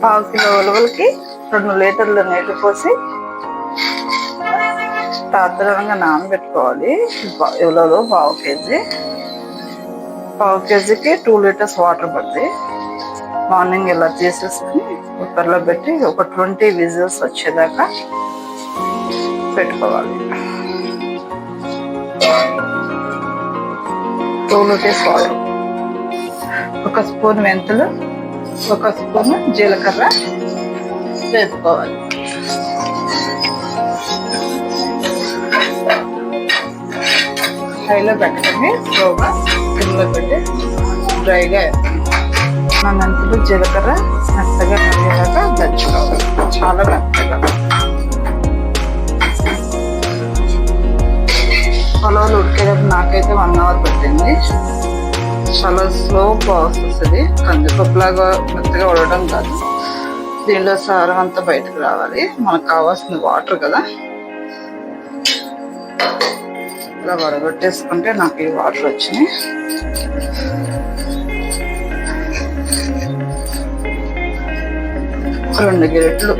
పావు కిలో ఉలవలకి 2 లీటర్ల నీళ్ళు పోసి రాత్రంగా నానబెట్టుకోవాలి. ఉలవలు పావు కేజీకి 2 లీటర్స్ వాటర్ పడుతుంది. మార్నింగ్ ఇలా తీసేసుకుని కుక్కర్లో పెట్టి ఒక 20 విజిల్స్ వచ్చేదాకా పెట్టుకోవాలి. 2 లీటర్స్ వాటర్, 1 స్పూన్ మెంతులు, 1 స్పూన్ జీలకర్ర వేసుకోవాలి. హైలో పెట్టుకొని స్లోగా సిమ్లో పెట్టి డ్రైగా మెంతులు జీలకర్ర మెత్తగా నలిగేలాగా దంచుకోవాలి. చాలా మెత్తగా. ఉలవలు ఉడికేటప్పుడు నాకైతే 1 అవర్ పట్టింది. చాలా స్లో ప్రాసెస్ వస్తుంది. కందిపప్పులాగా మెత్తగా ఉడవడం కాదు. దీనిలో సారం అంతా బయటకు రావాలి. మనకు కావాల్సిన వాటర్ కదా, ఇలా వడగొట్టేసుకుంటే నాకు ఈ వాటర్ వచ్చినాయి. రెండు గరిటెలు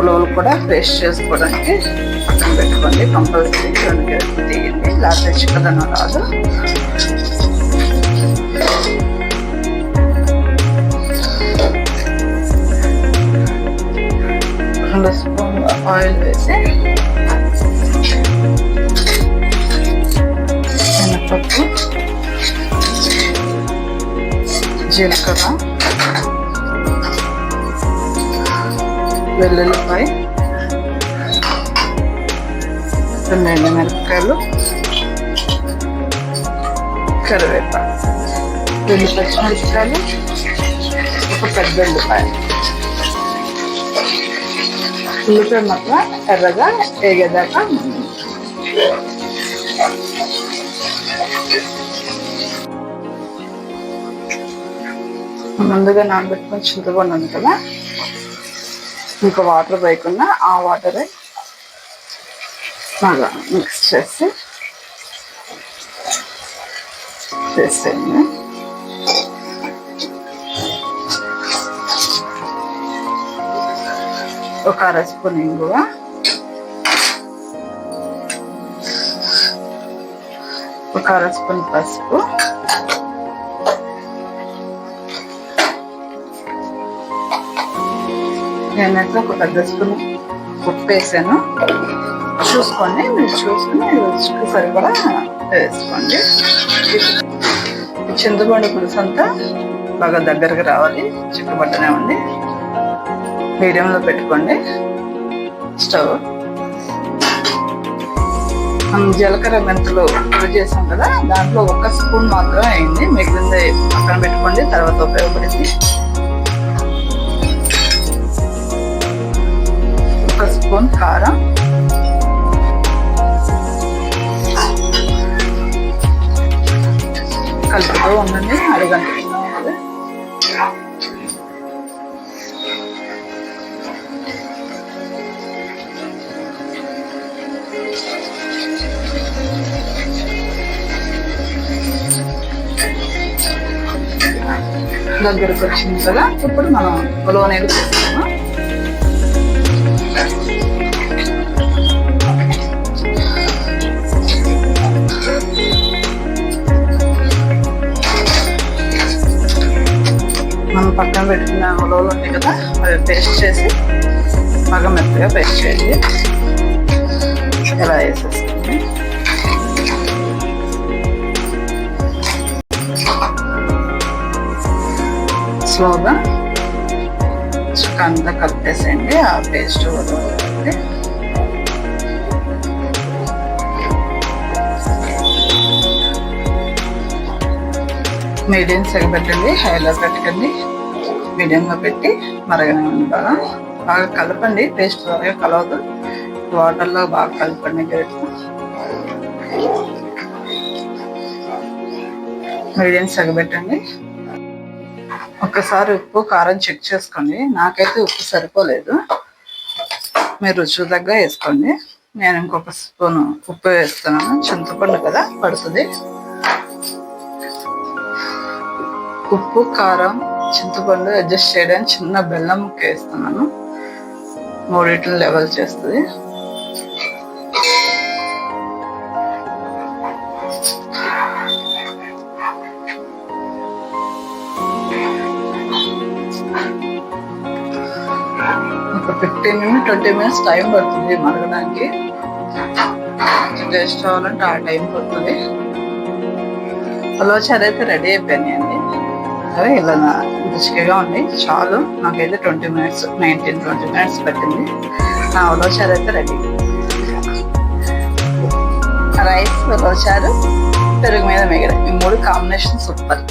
ఉలవలు కూడా పేస్ట్ చేసుకోవడానికి పక్కన పెట్టుకోండి. కంపల్సరీ 2 గరిటెలు తీయండి, లేకపోతే చిక్కదనం రాదు. 2 స్పూన్లు ఆయిల్ వేసి శనగపప్పు, జీలకర్ర, వెల్లుల్లిపాయ, 2 ఎండుమిరపకాయలు, కరివేపాకు, 2 పచ్చిమిరపకాయలు, 1 పెద్ద ఉల్లిపాయ. ఉల్లిపాయ మాత్రం ఎర్రగా వేగేదాకా ముందుగా నానబెట్టుకొని చింతపండు ఉంది కదా, ఇంకా వాటర్ పోయకుండా ఆ వాటరే బాగా మిక్స్ చేసేయండి. ఒక 1/2 స్పూన్ ఇంగువ, ఒక 1/2 స్పూన్ పసుపు, నేనైతే ఒక 1 స్పూన్ ఉప్పు వేసాను. చూసుకోండి, మీరు చూసుకుని రుచికి సరిపడా వేసుకోండి. చింతపండు పులుసు అంతా బాగా దగ్గరకు రావాలి. చిక్కబట్టనే ఉంది. మీడియంలో పెట్టుకోండి స్టవ్. జీలకర్ర మెంతులు పొడి చేసాం కదా, దాంట్లో 1 స్పూన్ మాత్రం అయింది. మిగిలింది పక్కన పెట్టుకోండి, తర్వాత ఉపయోగపడింది. 1 స్పూన్ కారం, కలుపుతూ ఉండండి. అరగంట దగ్గరకు వచ్చింది కదా, ఇప్పుడు మనం ఉలవ నీళ్ళు పోస్తాము. మనం పక్కన పెట్టుకున్న ఉలవలు ఉంటాయి కదా, అవి పేస్ట్ చేసి బాగా మెత్తగా పేస్ట్ చేయండి. ఇలా వేసేస్తుంది. స్లోగా అంతా కలిపేసేయండి. ఆ పేస్ట్ వదలండి. మీడియం సైజ్ పెట్టండి, హైలో పెట్టకండి. మీడియంలో పెట్టి మరగనివ్వండి. బాగా కలపండి. పేస్ట్ త్వరగా కలవదు. వాటర్లో బాగా కలపండి. మీడియం సైజ్ పెట్టండి. ఒక్కసారి ఉప్పు కారం చెక్ చేసుకోండి. నాకైతే ఉప్పు సరిపోలేదు. మీరు రుచి తగ్గ వేసుకోండి. నేను ఇంకొక స్పూన్ ఉప్పు వేస్తున్నాను. చింతపండు కదా పడుతుంది. ఉప్పు కారం చింతపండు అడ్జస్ట్ చేయడానికి చిన్న బెల్లం ముక్క వేస్తున్నాను. మూడింటిని లెవెల్ చేస్తుంది. ఒక 15-20 మినిట్స్ టైం పడుతుంది మరగడానికి. టేస్ట్ అవ్వాలంటే ఆ టైం పడుతుంది. ఉలవచారు అయితే రెడీ అయిపోయినాయండి. అవి ఇలా రుచిగా ఉంది. చాలు, నాకైతే 19-20 మినిట్స్ పట్టింది. నా ఉలవచారు అయితే రెడీ. రైస్, ఉలవచారు, పెరుగు మీద మిగిలిన ఈ 3 కాంబినేషన్ సూపర్.